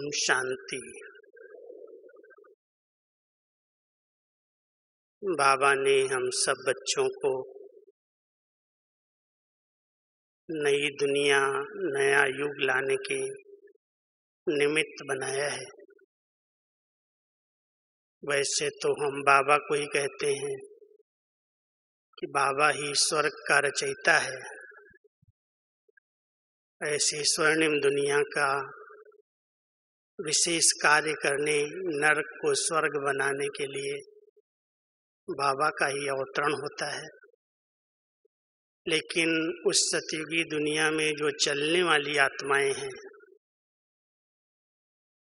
ओम शांति। बाबा ने हम सब बच्चों को नई दुनिया, नया युग लाने के निमित्त बनाया है। वैसे तो हम बाबा को ही कहते हैं कि बाबा ही स्वर्ग का रचयिता है। ऐसी स्वर्णिम दुनिया का विशेष कार्य करने, नरक को स्वर्ग बनाने के लिए बाबा का ही अवतरण होता है। लेकिन उस सतयुगी दुनिया में जो चलने वाली आत्माएं हैं,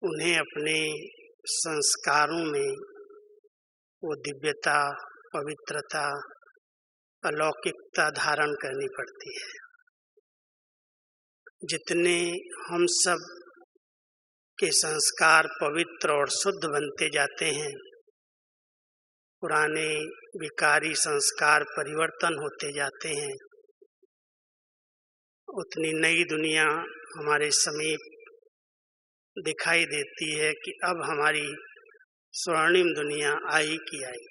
उन्हें अपने संस्कारों में वो दिव्यता, पवित्रता, अलौकिकता धारण करनी पड़ती है। जितने हम सब के संस्कार पवित्र और शुद्ध बनते जाते हैं, पुराने विकारी संस्कार परिवर्तन होते जाते हैं, उतनी नई दुनिया हमारे समीप दिखाई देती है कि अब हमारी स्वर्णिम दुनिया आई की आई।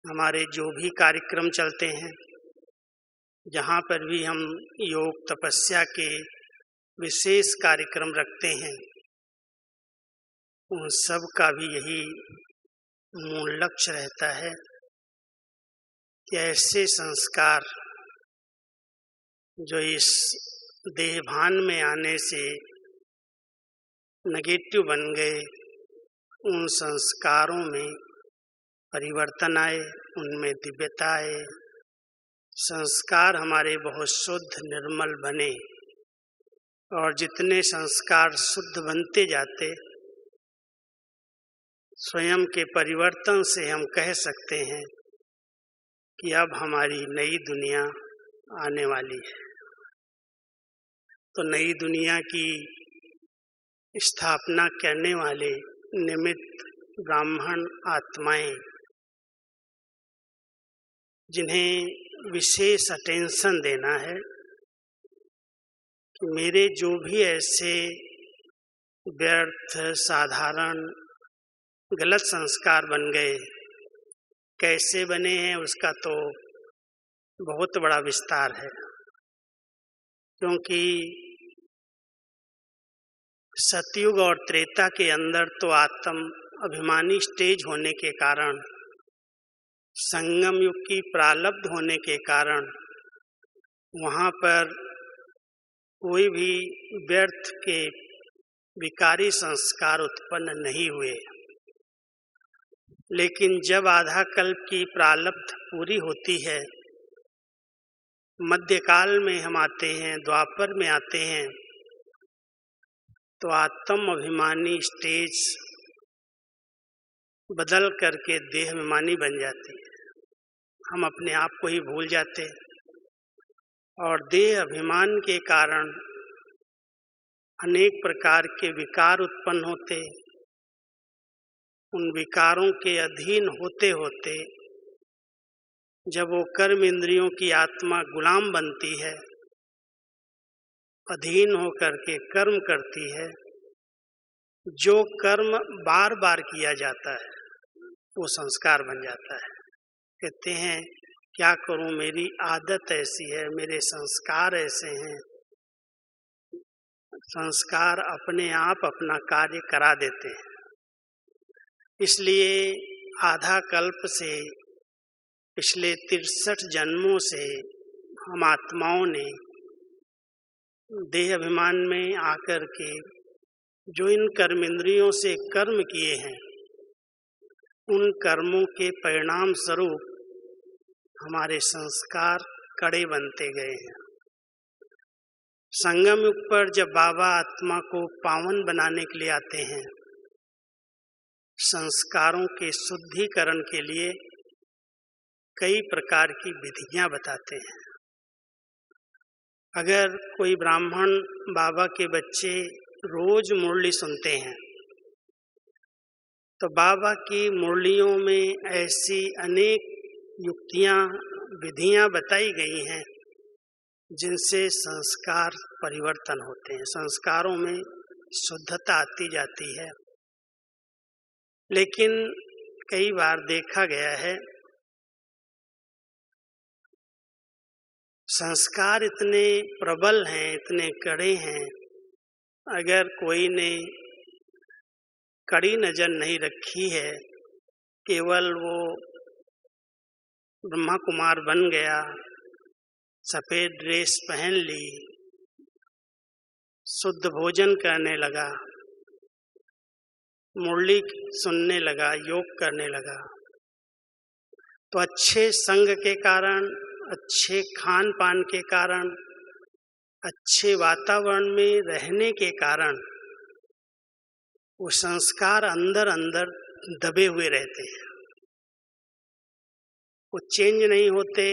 हमारे जो भी कार्यक्रम चलते हैं, जहाँ पर भी हम योग तपस्या के विशेष कार्यक्रम रखते हैं, उन सब का भी यही मूल लक्ष्य रहता है कि ऐसे संस्कार जो इस देहभान में आने से नेगेटिव बन गए, उन संस्कारों में परिवर्तन आए, उनमें दिव्यता आए, संस्कार हमारे बहुत शुद्ध निर्मल बने। और जितने संस्कार शुद्ध बनते जाते, स्वयं के परिवर्तन से हम कह सकते हैं कि अब हमारी नई दुनिया आने वाली है। तो नई दुनिया की स्थापना करने वाले निमित्त ब्राह्मण आत्माएं, जिन्हें विशेष अटेंशन देना है कि मेरे जो भी ऐसे व्यर्थ, साधारण, गलत संस्कार बन गए, कैसे बने हैं उसका तो बहुत बड़ा विस्तार है। क्योंकि सतयुग और त्रेता के अंदर तो आत्म अभिमानी स्टेज होने के कारण, संगम युग की प्रारब्ध होने के कारण, वहाँ पर कोई भी व्यर्थ के विकारी संस्कार उत्पन्न नहीं हुए। लेकिन जब आधा कल्प की प्रारब्ध पूरी होती है, मध्यकाल में हम आते हैं, द्वापर में आते हैं, तो आत्म अभिमानी स्टेज बदल करके देह अभिमानी बन जाती है। हम अपने आप को ही भूल जाते और देह अभिमान के कारण अनेक प्रकार के विकार उत्पन्न होते। उन विकारों के अधीन होते होते जब वो कर्म इंद्रियों की आत्मा गुलाम बनती है, अधीन होकर के कर्म करती है, जो कर्म बार बार किया जाता है वो संस्कार बन जाता है। कहते हैं क्या करूं, मेरी आदत ऐसी है, मेरे संस्कार ऐसे हैं। संस्कार अपने आप अपना कार्य करा देते हैं। इसलिए आधा कल्प से, पिछले 63 जन्मों से हम आत्माओं ने देह अभिमान में आकर के जो इन कर्म इंद्रियों से कर्म किए हैं, उन कर्मों के परिणाम स्वरूप हमारे संस्कार कड़े बनते गए हैं। संगम युग पर जब बाबा आत्मा को पावन बनाने के लिए आते हैं, संस्कारों के शुद्धिकरण के लिए कई प्रकार की विधियां बताते हैं। अगर कोई ब्राह्मण बाबा के बच्चे रोज मुरली सुनते हैं, तो बाबा की मुरलियों में ऐसी अनेक युक्तियां, विधियां बताई गई हैं जिनसे संस्कार परिवर्तन होते हैं, संस्कारों में शुद्धता आती जाती है। लेकिन कई बार देखा गया है संस्कार इतने प्रबल हैं, इतने कड़े हैं, अगर कोई ने कड़ी नजर नहीं रखी है, केवल वो ब्रह्मा कुमार बन गया, सफेद ड्रेस पहन ली, शुद्ध भोजन करने लगा, मुरली सुनने लगा, योग करने लगा, तो अच्छे संग के कारण, अच्छे खान पान के कारण, अच्छे वातावरण में रहने के कारण वो संस्कार अंदर अंदर दबे हुए रहते हैं, वो चेंज नहीं होते,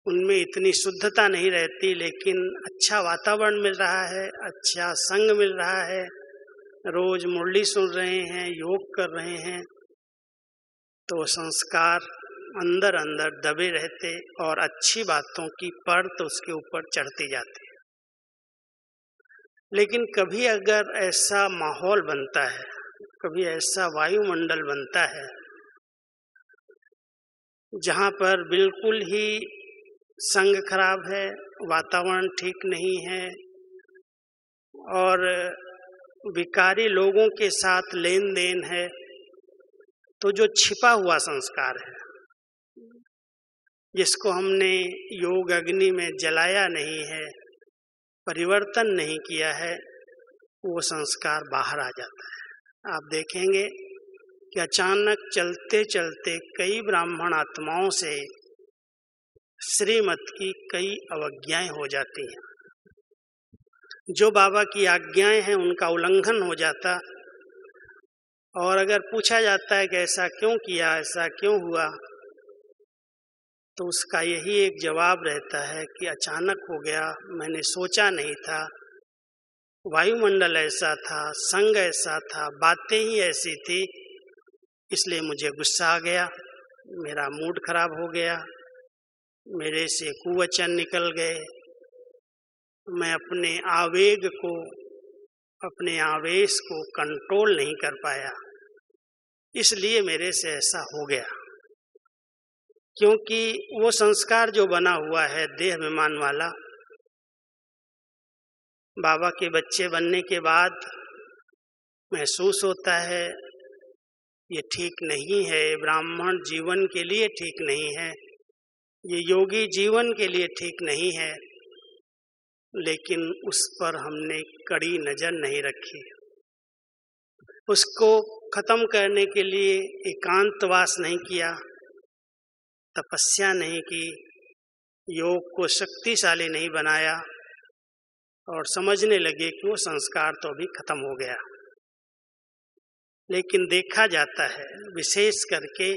उनमें इतनी शुद्धता नहीं रहती। लेकिन अच्छा वातावरण मिल रहा है, अच्छा संग मिल रहा है, रोज मुरली सुन रहे हैं, योग कर रहे हैं, तो संस्कार अंदर अंदर दबे रहते और अच्छी बातों की परत उसके ऊपर चढ़ती जाती है। लेकिन कभी अगर ऐसा माहौल बनता है, कभी ऐसा वायुमंडल बनता है जहाँ पर बिल्कुल ही संग खराब है, वातावरण ठीक नहीं है और विकारी लोगों के साथ लेन देन है, तो जो छिपा हुआ संस्कार है, जिसको हमने योग अग्नि में जलाया नहीं है, परिवर्तन नहीं किया है, वो संस्कार बाहर आ जाता है। आप देखेंगे कि अचानक चलते चलते कई ब्राह्मण आत्माओं से श्रीमत की कई अवज्ञाएं हो जाती हैं। जो बाबा की आज्ञाएं हैं उनका उल्लंघन हो जाता, और अगर पूछा जाता है कि ऐसा क्यों किया, ऐसा क्यों हुआ, तो उसका यही एक जवाब रहता है कि अचानक हो गया, मैंने सोचा नहीं था, वायुमंडल ऐसा था, संग ऐसा था, बातें ही ऐसी थी, इसलिए मुझे गुस्सा आ गया, मेरा मूड खराब हो गया, मेरे से कुवचन निकल गए, मैं अपने आवेग को, अपने आवेश को कंट्रोल नहीं कर पाया, इसलिए मेरे से ऐसा हो गया। क्योंकि वो संस्कार जो बना हुआ है देह अभिमान वाला, बाबा के बच्चे बनने के बाद महसूस होता है ये ठीक नहीं है, ब्राह्मण जीवन के लिए ठीक नहीं है, ये योगी जीवन के लिए ठीक नहीं है, लेकिन उस पर हमने कड़ी नजर नहीं रखी। उसको खत्म करने के लिए एकांतवास नहीं किया, तपस्या नहीं की, योग को शक्तिशाली नहीं बनाया और समझने लगे कि वो संस्कार तो अभी खत्म हो गया। लेकिन देखा जाता है विशेष करके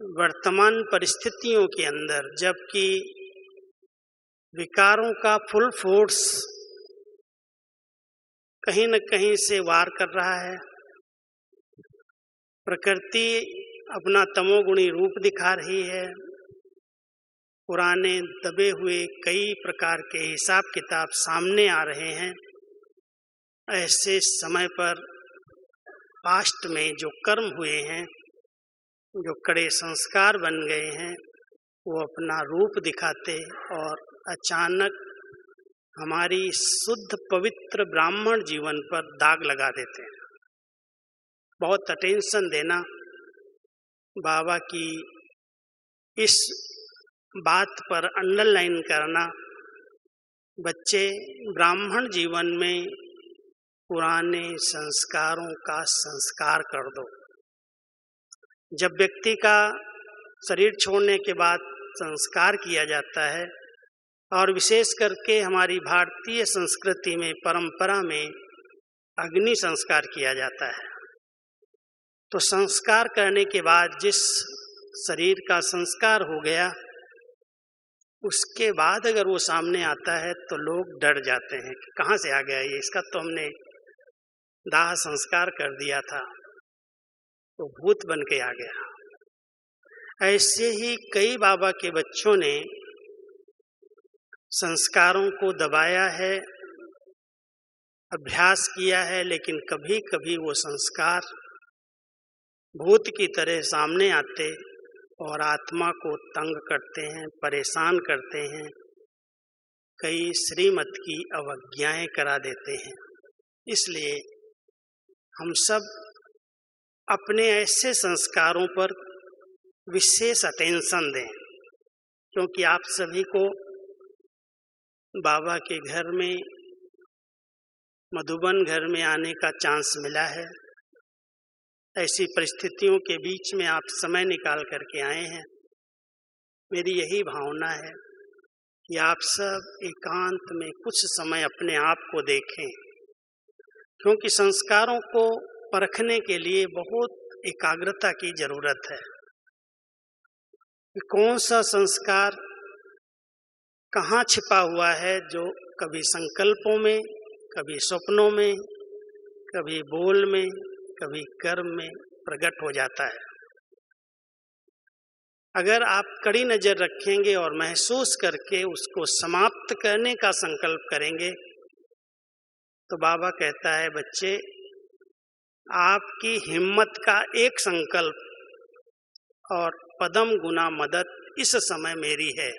वर्तमान परिस्थितियों के अंदर, जबकि विकारों का फुल फोर्स कहीं न कहीं से वार कर रहा है, प्रकृति अपना तमोगुणी रूप दिखा रही है, पुराने दबे हुए कई प्रकार के हिसाब किताब सामने आ रहे हैं। ऐसे समय पर पास्ट में जो कर्म हुए हैं, जो कड़े संस्कार बन गए हैं, वो अपना रूप दिखाते और अचानक हमारी शुद्ध पवित्र ब्राह्मण जीवन पर दाग लगा देते हैं। बहुत अटेंशन देना, बाबा की इस बात पर अंडरलाइन करना, बच्चे ब्राह्मण जीवन में पुराने संस्कारों का संस्कार कर दो। जब व्यक्ति का शरीर छोड़ने के बाद संस्कार किया जाता है, और विशेष करके हमारी भारतीय संस्कृति में, परंपरा में अग्नि संस्कार किया जाता है, तो संस्कार करने के बाद जिस शरीर का संस्कार हो गया, उसके बाद अगर वो सामने आता है तो लोग डर जाते हैं कि कहाँ से आ गया ये, इसका तो हमने दाह संस्कार कर दिया था, तो भूत बन के आ गया। ऐसे ही कई बाबा के बच्चों ने संस्कारों को दबाया है, अभ्यास किया है, लेकिन कभी कभी वो संस्कार भूत की तरह सामने आते और आत्मा को तंग करते हैं, परेशान करते हैं, कई श्रीमत की अवज्ञाएं करा देते हैं। इसलिए हम सब अपने ऐसे संस्कारों पर विशेष अटेंशन दें, क्योंकि आप सभी को बाबा के घर में, मधुबन घर में आने का चांस मिला है। ऐसी परिस्थितियों के बीच में आप समय निकाल करके आए हैं। मेरी यही भावना है कि आप सब एकांत में कुछ समय अपने आप को देखें, क्योंकि संस्कारों को परखने के लिए बहुत एकाग्रता की जरूरत है। कौन सा संस्कार कहाँ छिपा हुआ है, जो कभी संकल्पों में, कभी स्वप्नों में, कभी बोल में, कभी कर्म में प्रकट हो जाता है। अगर आप कड़ी नजर रखेंगे और महसूस करके उसको समाप्त करने का संकल्प करेंगे, तो बाबा कहता है, बच्चे, आपकी हिम्मत का एक संकल्प और पदम गुना मदद इस समय मेरी है।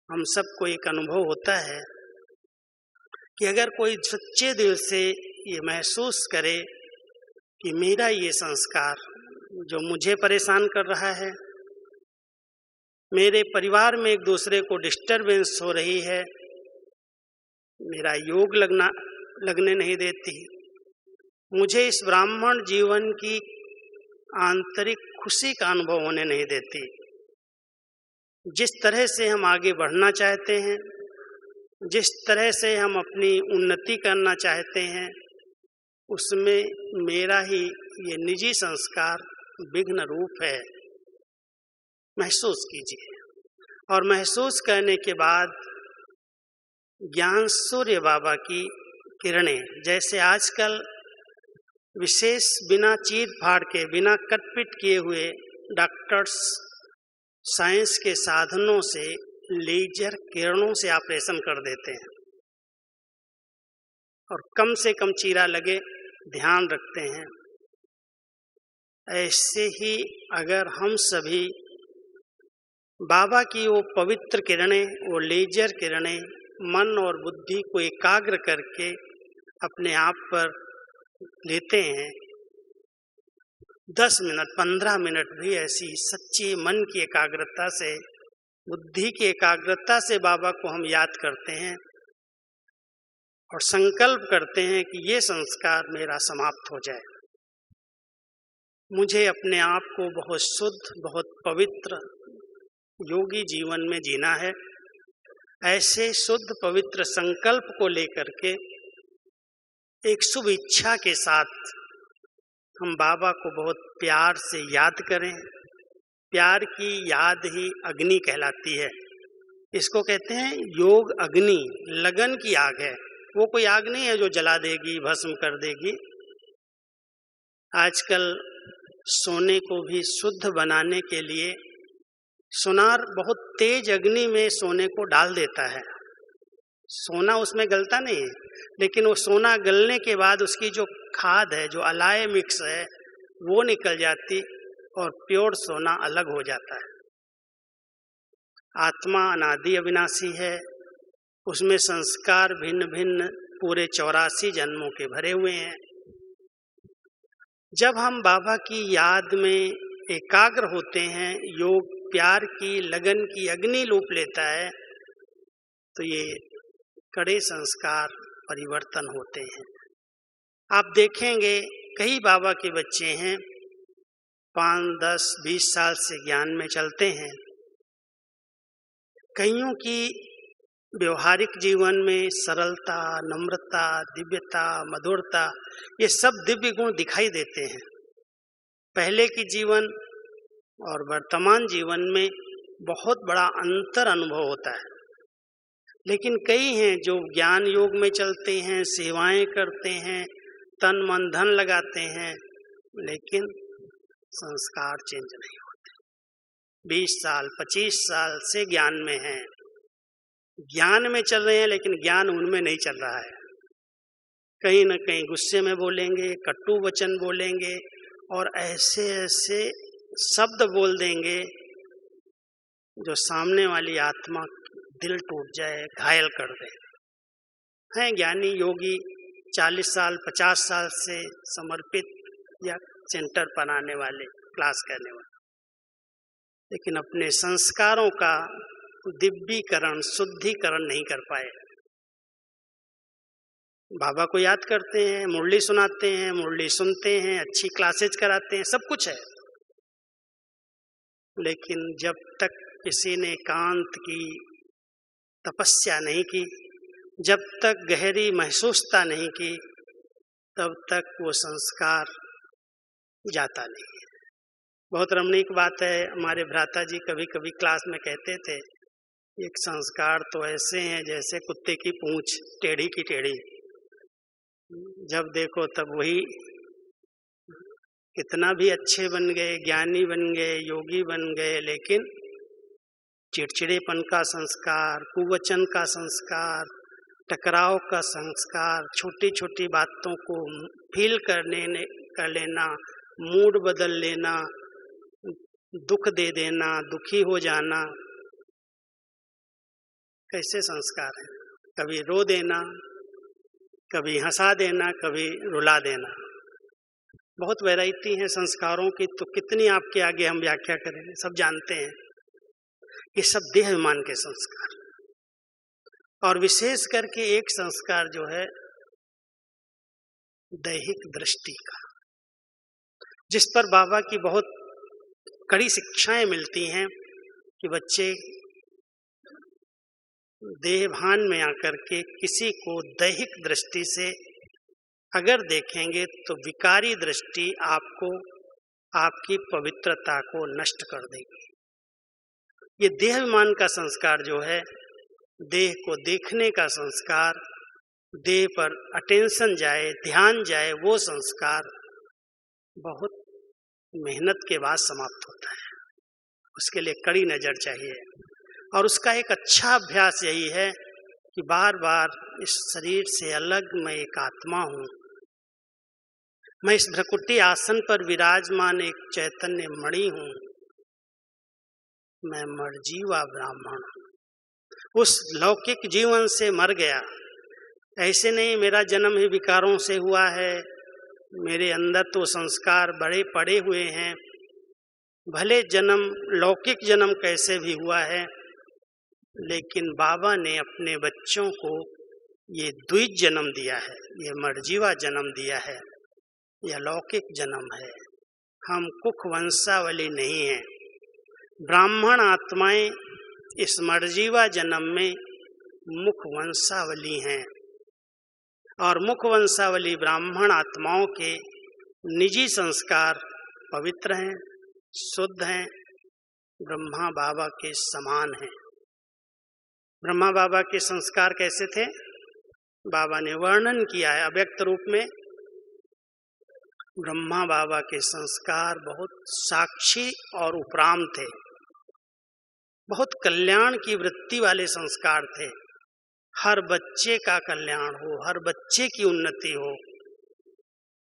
हम सबको एक अनुभव होता है कि अगर कोई सच्चे दिल से ये महसूस करे कि मेरा ये संस्कार जो मुझे परेशान कर रहा है, मेरे परिवार में एक दूसरे को डिस्टरबेंस हो रही है, मेरा योग लगने नहीं देती, मुझे इस ब्राह्मण जीवन की आंतरिक खुशी का अनुभव होने नहीं देती, जिस तरह से हम आगे बढ़ना चाहते हैं, जिस तरह से हम अपनी उन्नति करना चाहते हैं, उसमें मेरा ही ये निजी संस्कार विघ्न रूप है। महसूस कीजिए, और महसूस करने के बाद ज्ञान सूर्य बाबा की किरणें, जैसे आजकल विशेष बिना चीर फाड़ के, बिना कटपिट किए हुए डॉक्टर्स साइंस के साधनों से लेजर किरणों से ऑपरेशन कर देते हैं और कम से कम चीरा लगे ध्यान रखते हैं। ऐसे ही अगर हम सभी बाबा की वो पवित्र किरणें, वो लेजर किरणें मन और बुद्धि को एकाग्र करके अपने आप पर लेते हैं, 10 मिनट 15 मिनट भी ऐसी सच्ची मन की एकाग्रता से, बुद्धि की एकाग्रता से बाबा को हम याद करते हैं और संकल्प करते हैं कि ये संस्कार मेरा समाप्त हो जाए। मुझे अपने आप को बहुत शुद्ध, बहुत पवित्र योगी जीवन में जीना है। ऐसे शुद्ध पवित्र संकल्प को लेकर के एक शुभ इच्छा के साथ हम बाबा को बहुत प्यार से याद करें। प्यार की याद ही अग्नि कहलाती है। इसको कहते हैं योग अग्नि, लगन की आग है। वो कोई आग नहीं है जो जला देगी, भस्म कर देगी। आजकल सोने को भी शुद्ध बनाने के लिए सोनार बहुत तेज अग्नि में सोने को डाल देता है। सोना उसमें गलता नहीं है, लेकिन वो सोना गलने के बाद उसकी जो खाद है, जो अलाय मिक्स है, वो निकल जाती और प्योर सोना अलग हो जाता है। आत्मा अनादि अविनाशी है, उसमें संस्कार भिन्न भिन्न पूरे 84 जन्मों के भरे हुए हैं। जब हम बाबा की याद में एकाग्र होते हैं, योग प्यार की लगन की अग्नि लूप लेता है, तो ये कड़े संस्कार परिवर्तन होते हैं। आप देखेंगे कई बाबा के बच्चे हैं 5, 10, 20 साल से ज्ञान में चलते हैं। कईयों की व्यवहारिक जीवन में सरलता, नम्रता, दिव्यता, मधुरता, ये सब दिव्य गुण दिखाई देते हैं। पहले की जीवन और वर्तमान जीवन में बहुत बड़ा अंतर अनुभव होता है। लेकिन कई हैं जो ज्ञान योग में चलते हैं, सेवाएं करते हैं, तन मन धन लगाते हैं, लेकिन संस्कार चेंज नहीं होते। 20 साल 25 साल से ज्ञान में हैं, ज्ञान में चल रहे हैं, लेकिन ज्ञान उनमें नहीं चल रहा है। कहीं न कहीं गुस्से में बोलेंगे, कटु वचन बोलेंगे और ऐसे ऐसे शब्द बोल देंगे जो सामने वाली आत्मा दिल टूट जाए, घायल कर दे। हैं ज्ञानी योगी 40 साल 50 साल से समर्पित या सेंटर बनाने वाले, क्लास करने वाले, लेकिन अपने संस्कारों का दिव्यीकरण, शुद्धिकरण नहीं कर पाए। बाबा को याद करते हैं, मुरली सुनाते हैं, मुरली सुनते हैं, अच्छी क्लासेज कराते हैं, सब कुछ है, लेकिन जब तक किसी ने एकांत की तपस्या नहीं की, जब तक गहरी महसूसता नहीं की, तब तक वो संस्कार जाता नहीं है। बहुत रमणीक बात है, हमारे भ्राता जी कभी कभी क्लास में कहते थे, एक संस्कार तो ऐसे हैं जैसे कुत्ते की पूंछ, टेढ़ी की टेढ़ी, जब देखो तब वही। कितना भी अच्छे बन गए, ज्ञानी बन गए, योगी बन गए, लेकिन चिड़चिड़ेपन का संस्कार, कुवचन का संस्कार, टकराव का संस्कार, छोटी छोटी बातों को फील कर लेना, मूड बदल लेना, दुख दे देना, दुखी हो जाना, कैसे संस्कार है? कभी रो देना, कभी हंसा देना, कभी रुला देना। बहुत वैरायटी है संस्कारों की, तो कितनी आपके आगे हम व्याख्या करें, सब जानते हैं। ये सब देहाभिमान के संस्कार, और विशेष करके एक संस्कार जो है दैहिक दृष्टि का, जिस पर बाबा की बहुत कड़ी शिक्षाएं मिलती हैं कि बच्चे देहभान में आकर के किसी को दैहिक दृष्टि से अगर देखेंगे तो विकारी दृष्टि आपको, आपकी पवित्रता को नष्ट कर देगी। ये देहाभिमान का संस्कार जो है, देह को देखने का संस्कार, देह पर अटेंशन जाए, ध्यान जाए, वो संस्कार बहुत मेहनत के बाद समाप्त होता है। उसके लिए कड़ी नजर चाहिए, और उसका एक अच्छा अभ्यास यही है कि बार बार इस शरीर से अलग मैं एक आत्मा हूँ, मैं इस भ्रकुटी आसन पर विराजमान एक चैतन्य मणि हूँ, मैं मरजीवा ब्राह्मण हूँ। उस लौकिक जीवन से मर गया, ऐसे नहीं मेरा जन्म ही विकारों से हुआ है, मेरे अंदर तो संस्कार बड़े पड़े हुए हैं, भले जन्म लौकिक जन्म कैसे भी हुआ है, लेकिन बाबा ने अपने बच्चों को ये द्विज जन्म दिया है, ये मरजीवा जन्म दिया है, यह लौकिक जन्म है। हम कुख वंशावली नहीं हैं। ब्राह्मण आत्माएं इस मरजीवा जन्म में मुख वंशावली हैं, और मुख वंशावली ब्राह्मण आत्माओं के निजी संस्कार पवित्र हैं, शुद्ध हैं, ब्रह्मा बाबा के समान हैं। ब्रह्मा बाबा के संस्कार कैसे थे? बाबा ने वर्णन किया है अव्यक्त रूप में। ब्रह्मा बाबा के संस्कार बहुत साक्षी और उपराम थे, बहुत कल्याण की वृत्ति वाले संस्कार थे। हर बच्चे का कल्याण हो, हर बच्चे की उन्नति हो,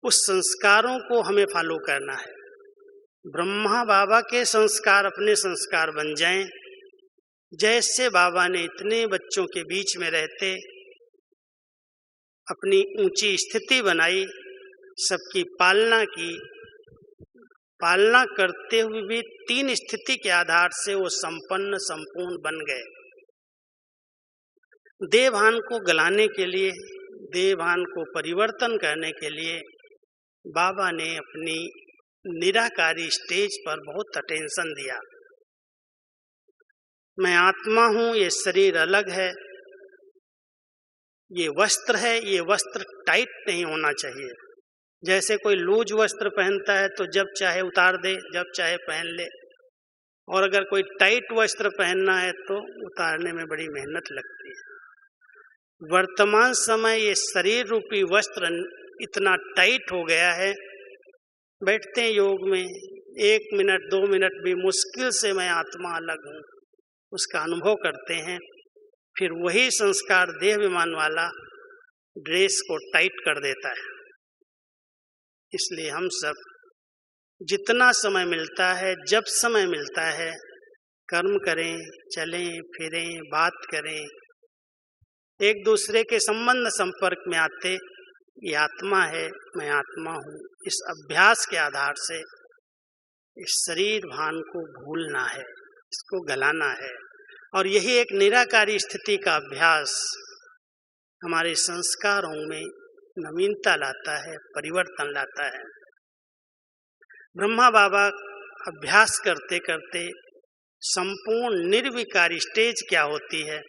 उस संस्कारों को हमें फॉलो करना है। ब्रह्मा बाबा के संस्कार अपने संस्कार बन जाएं। जैसे बाबा ने इतने बच्चों के बीच में रहते अपनी ऊंची स्थिति बनाई, सबकी पालना की, पालना करते हुए भी 3 स्थिति के आधार से वो संपन्न संपूर्ण बन गए। देहभान को गलाने के लिए, देहभान को परिवर्तन करने के लिए बाबा ने अपनी निराकारी स्टेज पर बहुत अटेंशन दिया। मैं आत्मा हूँ, ये शरीर अलग है, ये वस्त्र है, ये वस्त्र टाइट नहीं होना चाहिए। जैसे कोई लूज वस्त्र पहनता है तो जब चाहे उतार दे, जब चाहे पहन ले, और अगर कोई टाइट वस्त्र पहनना है तो उतारने में बड़ी मेहनत लगती है। वर्तमान समय ये शरीर रूपी वस्त्र इतना टाइट हो गया है, बैठते हैं योग में 1 मिनट 2 मिनट भी मुश्किल से मैं आत्मा अलग हूँ उसका अनुभव करते हैं। फिर वही संस्कार देहाभिमान वाला ड्रेस को टाइट कर देता है। इसलिए हम सब जितना समय मिलता है, जब समय मिलता है, कर्म करें, चलें फिरें, बात करें, एक दूसरे के संबंध संपर्क में आते, ये आत्मा है, मैं आत्मा हूँ, इस अभ्यास के आधार से इस शरीर भान को भूलना है, इसको गलाना है। और यही एक निराकारी स्थिति का अभ्यास हमारे संस्कारों में नवीनता लाता है, परिवर्तन लाता है। ब्रह्मा बाबा अभ्यास करते करते संपूर्ण निर्विकारी स्टेज क्या होती है,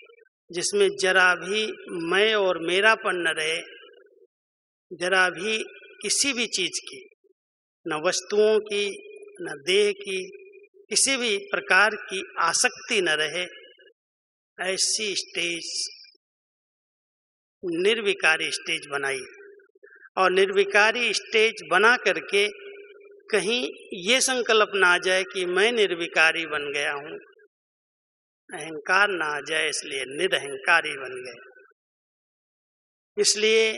जिसमें जरा भी मैं और मेरापन न रहे, जरा भी किसी भी चीज की, न वस्तुओं की न देह की, किसी भी प्रकार की आसक्ति न रहे, ऐसी स्टेज निर्विकारी स्टेज बनाई। और निर्विकारी स्टेज बना करके कहीं ये संकल्प ना आ जाए कि मैं निर्विकारी बन गया हूँ, अहंकार ना आ जाए, इसलिए निरहंकारी बन गए। इसलिए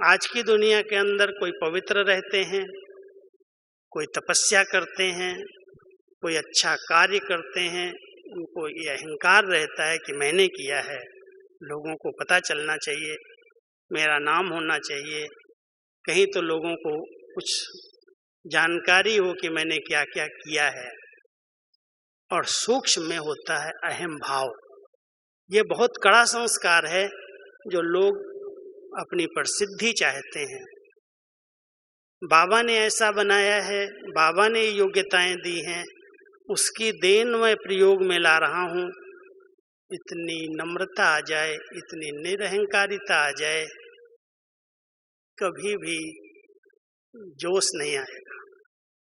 आज की दुनिया के अंदर कोई पवित्र रहते हैं, कोई तपस्या करते हैं, कोई अच्छा कार्य करते हैं, उनको ये अहंकार रहता है कि मैंने किया है, लोगों को पता चलना चाहिए, मेरा नाम होना चाहिए, कहीं तो लोगों को कुछ जानकारी हो कि मैंने क्या क्या किया है। और सूक्ष्म में होता है अहम भाव। ये बहुत कड़ा संस्कार है जो लोग अपनी प्रसिद्धि चाहते हैं। बाबा ने ऐसा बनाया है, बाबा ने योग्यताएं दी हैं, उसकी देन मैं प्रयोग में ला रहा हूँ। इतनी नम्रता आ जाए, इतनी निरहंकारिता आ जाए, कभी भी जोश नहीं आएगा,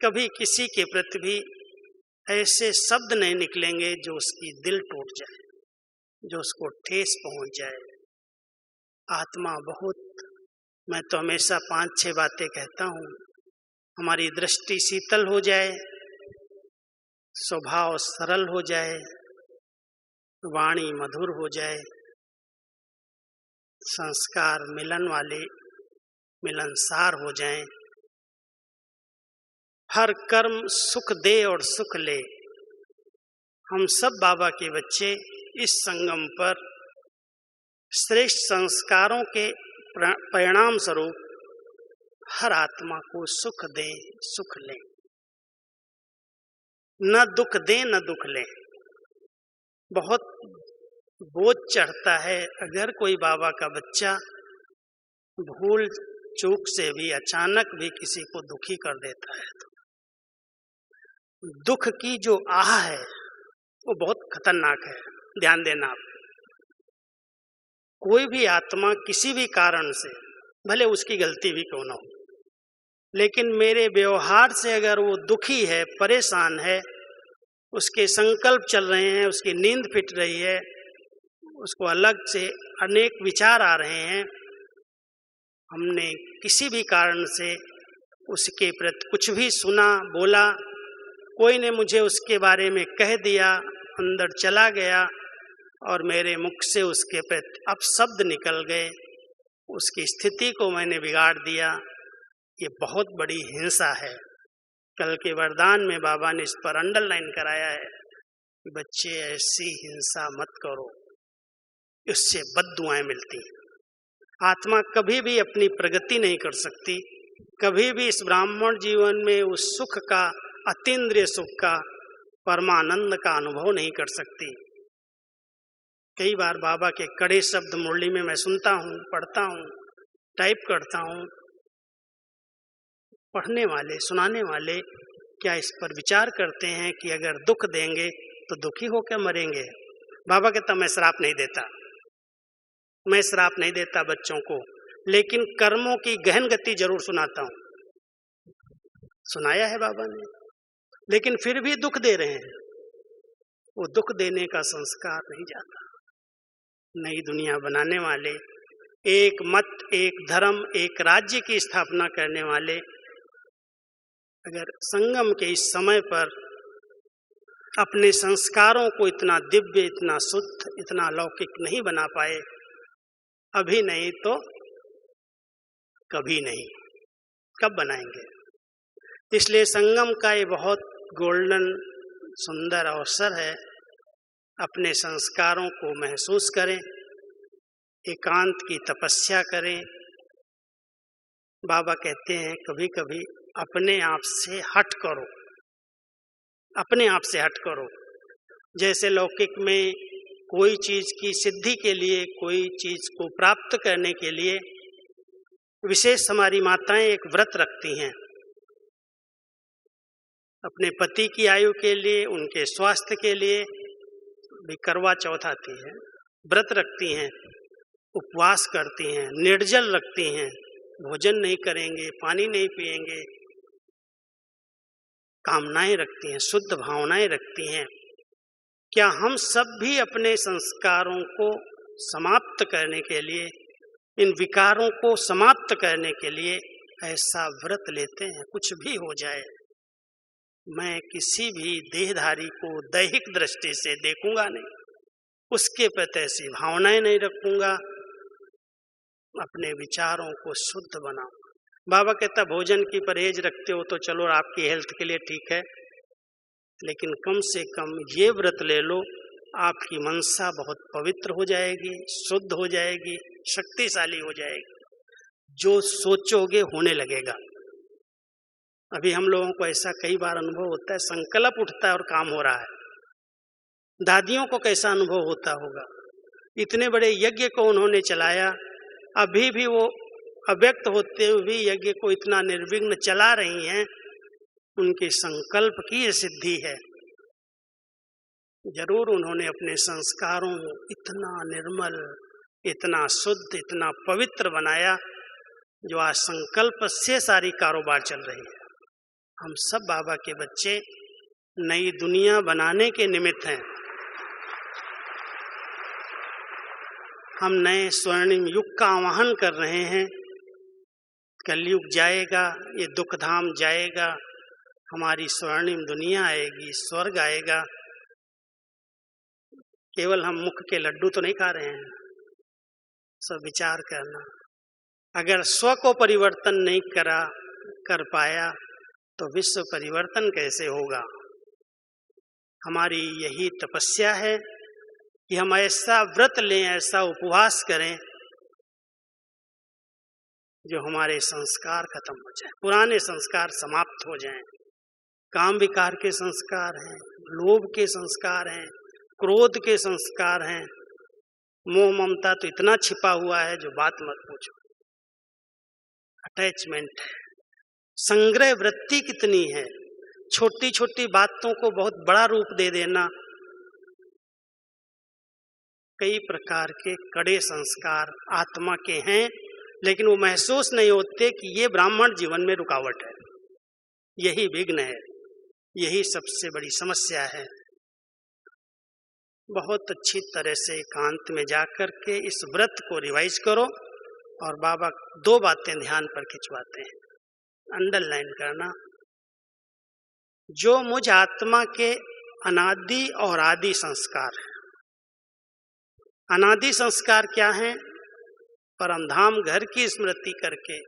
कभी किसी के प्रति भी ऐसे शब्द नहीं निकलेंगे जो उसकी दिल टूट जाए, जो उसको ठेस पहुंच जाए। आत्मा बहुत, मैं तो हमेशा 5-6 बातें कहता हूँ। हमारी दृष्टि शीतल हो जाए, स्वभाव सरल हो जाए, वाणी मधुर हो जाए, संस्कार मिलन वाले मिलनसार हो जाएं, हर कर्म सुख दे और सुख ले। हम सब बाबा के बच्चे इस संगम पर श्रेष्ठ संस्कारों के परिणाम स्वरूप हर आत्मा को सुख दें, सुख लें, न दुख दें न दुख लें। बहुत बोझ चढ़ता है अगर कोई बाबा का बच्चा भूल चूक से भी अचानक भी किसी को दुखी कर देता है। तो दुख की जो आह है वो बहुत खतरनाक है, ध्यान देना आप। कोई भी आत्मा किसी भी कारण से, भले उसकी गलती भी क्यों ना हो, लेकिन मेरे व्यवहार से अगर वो दुखी है, परेशान है, उसके संकल्प चल रहे हैं, उसकी नींद फिट रही है, उसको अलग से अनेक विचार आ रहे हैं, हमने किसी भी कारण से उसके प्रति कुछ भी सुना, बोला, कोई ने मुझे उसके बारे में कह दिया, अंदर चला गया और मेरे मुख से उसके प्रति अपशब्द निकल गए, उसकी स्थिति को मैंने बिगाड़ दिया, ये बहुत बड़ी हिंसा है। कल के वरदान में बाबा ने इस पर अंडरलाइन कराया है कि बच्चे ऐसी हिंसा मत करो, इससे बद्दुआएं मिलती हैं। आत्मा कभी भी अपनी प्रगति नहीं कर सकती, कभी भी इस ब्राह्मण जीवन में उस सुख का, अतीन्द्रिय सुख का, परमानंद का अनुभव नहीं कर सकती। कई बार बाबा के कड़े शब्द मुरली में मैं सुनता हूँ, पढ़ता हूँ, टाइप करता हूँ। पढ़ने वाले, सुनाने वाले क्या इस पर विचार करते हैं कि अगर दुख देंगे तो दुखी होकर मरेंगे? बाबा कहता मैं श्राप नहीं देता, मैं श्राप नहीं देता बच्चों को, लेकिन कर्मों की गहन गति जरूर सुनाता हूँ। सुनाया है बाबा ने, लेकिन फिर भी दुख दे रहे हैं, वो दुख देने का संस्कार नहीं जाता। नई दुनिया बनाने वाले, एक मत, एक धर्म, एक राज्य की स्थापना करने वाले अगर संगम के इस समय पर अपने संस्कारों को इतना दिव्य, इतना शुद्ध, इतना लौकिक नहीं बना पाए, अभी नहीं तो कभी नहीं। कब बनाएंगे? इसलिए संगम का ये बहुत गोल्डन सुंदर अवसर है। अपने संस्कारों को महसूस करें, एकांत की तपस्या करें। बाबा कहते हैं कभी कभी अपने आप से हट करो, अपने आप से हट करो। जैसे लौकिक में कोई चीज की सिद्धि के लिए, कोई चीज को प्राप्त करने के लिए विशेष हमारी माताएं एक व्रत रखती हैं। अपने पति की आयु के लिए, उनके स्वास्थ्य के लिए भी करवा चौथ आती है, व्रत रखती हैं, उपवास करती हैं, निर्जल रखती हैं, भोजन नहीं करेंगे, पानी नहीं पिएंगे, कामनाएं रखती हैं, शुद्ध भावनाएं रखती हैं। क्या हम सब भी अपने संस्कारों को समाप्त करने के लिए, इन विकारों को समाप्त करने के लिए ऐसा व्रत लेते हैं? कुछ भी हो जाए, मैं किसी भी देहधारी को दैहिक दृष्टि से देखूंगा नहीं, उसके प्रति ऐसी भावनाएं नहीं रखूंगा, अपने विचारों को शुद्ध बनाऊं। बाबा कहता भोजन की परहेज रखते हो तो चलो आपकी हेल्थ के लिए ठीक है, लेकिन कम से कम ये व्रत ले लो, आपकी मनसा बहुत पवित्र हो जाएगी, शुद्ध हो जाएगी, शक्तिशाली हो जाएगी। जो सोचोगे होने लगेगा। अभी हम लोगों को ऐसा कई बार अनुभव होता है, संकल्प उठता है और काम हो रहा है। दादियों को कैसा अनुभव होता होगा? इतने बड़े यज्ञ को उन्होंने चलाया, अभी भी वो अव्यक्त होते हुए भी यज्ञ को इतना निर्विघ्न चला रही हैं। उनके संकल्प की ये सिद्धि है। जरूर उन्होंने अपने संस्कारों को इतना निर्मल, इतना शुद्ध, इतना पवित्र बनाया, जो आज संकल्प से सारी कारोबार चल रही है। हम सब बाबा के बच्चे नई दुनिया बनाने के निमित्त हैं। हम नए स्वर्णिम युग का आह्वान कर रहे हैं। कलयुग जाएगा, ये दुख धाम जाएगा, हमारी स्वर्णिम दुनिया आएगी, स्वर्ग आएगा। केवल हम मुख के लड्डू तो नहीं खा रहे हैं। सब विचार करना, अगर स्व को परिवर्तन नहीं कर पाया तो विश्व परिवर्तन कैसे होगा? हमारी यही तपस्या है कि हम ऐसा व्रत लें, ऐसा उपवास करें जो हमारे संस्कार खत्म हो जाए, पुराने संस्कार समाप्त हो जाएं। काम विकार के संस्कार हैं, लोभ के संस्कार हैं, क्रोध के संस्कार हैं, मोह ममता तो इतना छिपा हुआ है जो बात मत पूछो। अटैचमेंट है, संग्रह वृत्ति कितनी है, छोटी छोटी बातों को बहुत बड़ा रूप दे देना। कई प्रकार के कड़े संस्कार आत्मा के हैं, लेकिन वो महसूस नहीं होते कि ये ब्राह्मण जीवन में रुकावट है। यही विघ्न है, यही सबसे बड़ी समस्या है। बहुत अच्छी तरह से एकांत में जाकर के इस व्रत को रिवाइज करो। और बाबा दो बातें ध्यान पर खिंचवाते हैं, अंडरलाइन करना। जो मुझ आत्मा के अनादि और आदि संस्कार है। अनादि संस्कार क्या है? परमधाम घर की स्मृति करके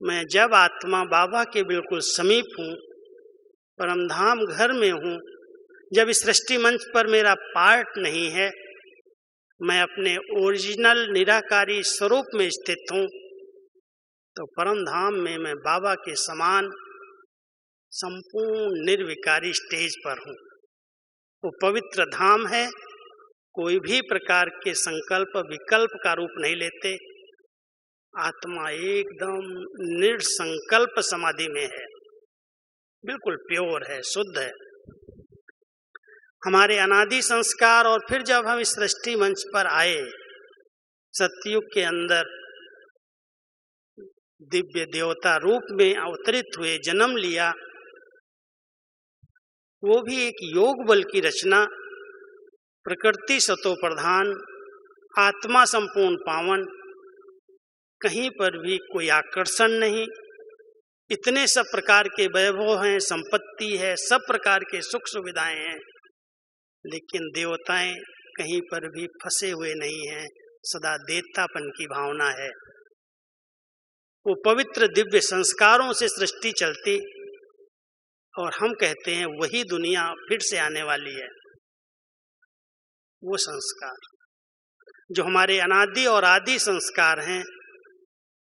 मैं जब आत्मा बाबा के बिल्कुल समीप हूँ, परमधाम घर में हूँ, जब इस सृष्टि मंच पर मेरा पार्ट नहीं है, मैं अपने ओरिजिनल निराकारी स्वरूप में स्थित हूँ, तो परमधाम में मैं बाबा के समान संपूर्ण निर्विकारी स्टेज पर हूँ। वो पवित्र धाम है। कोई भी प्रकार के संकल्प विकल्प का रूप नहीं लेते। आत्मा एकदम निर्संकल्प समाधि में है, बिल्कुल प्योर है, शुद्ध है। हमारे अनादि संस्कार, और फिर जब हम इस सृष्टि मंच पर आए, सतयुग के अंदर दिव्य देवता रूप में अवतरित हुए, जन्म लिया, वो भी एक योग बल की रचना। प्रकृति सतो प्रधान, आत्मा संपूर्ण पावन, कहीं पर भी कोई आकर्षण नहीं। इतने सब प्रकार के वैभव हैं, संपत्ति है, सब प्रकार के सुख सुविधाएं हैं, लेकिन देवताएं कहीं पर भी फंसे हुए नहीं हैं। सदा देवतापन की भावना है। वो पवित्र दिव्य संस्कारों से सृष्टि चलती, और हम कहते हैं वही दुनिया फिर से आने वाली है। वो संस्कार जो हमारे अनादि और आदि संस्कार हैं,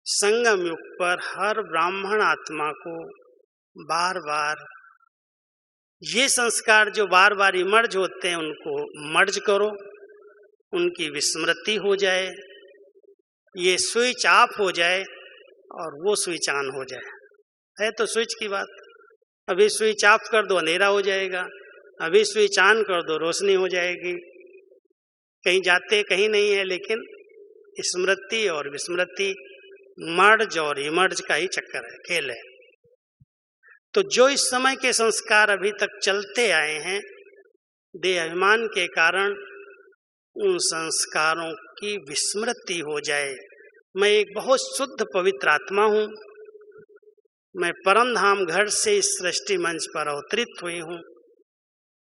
संगम युग पर हर ब्राह्मण आत्मा को बार बार ये संस्कार जो बार बार इमर्ज होते हैं उनको मर्ज करो, उनकी विस्मृति हो जाए, ये स्विच ऑफ हो जाए और वो स्विच ऑन हो जाए। है तो स्विच की बात। अभी स्विच ऑफ कर दो अंधेरा हो जाएगा, अभी स्विच ऑन कर दो रोशनी हो जाएगी। कहीं जाते कहीं नहीं है, लेकिन स्मृति और विस्मृति, मर्ज और इमर्ज का ही चक्कर है, खेल है। तो जो इस समय के संस्कार अभी तक चलते आए हैं, देह अभिमान के कारण उन संस्कारों की विस्मृति हो जाए। मैं एक बहुत शुद्ध पवित्र आत्मा हूँ, मैं परम धाम घर से इस सृष्टि मंच पर अवतरित हुई हूँ।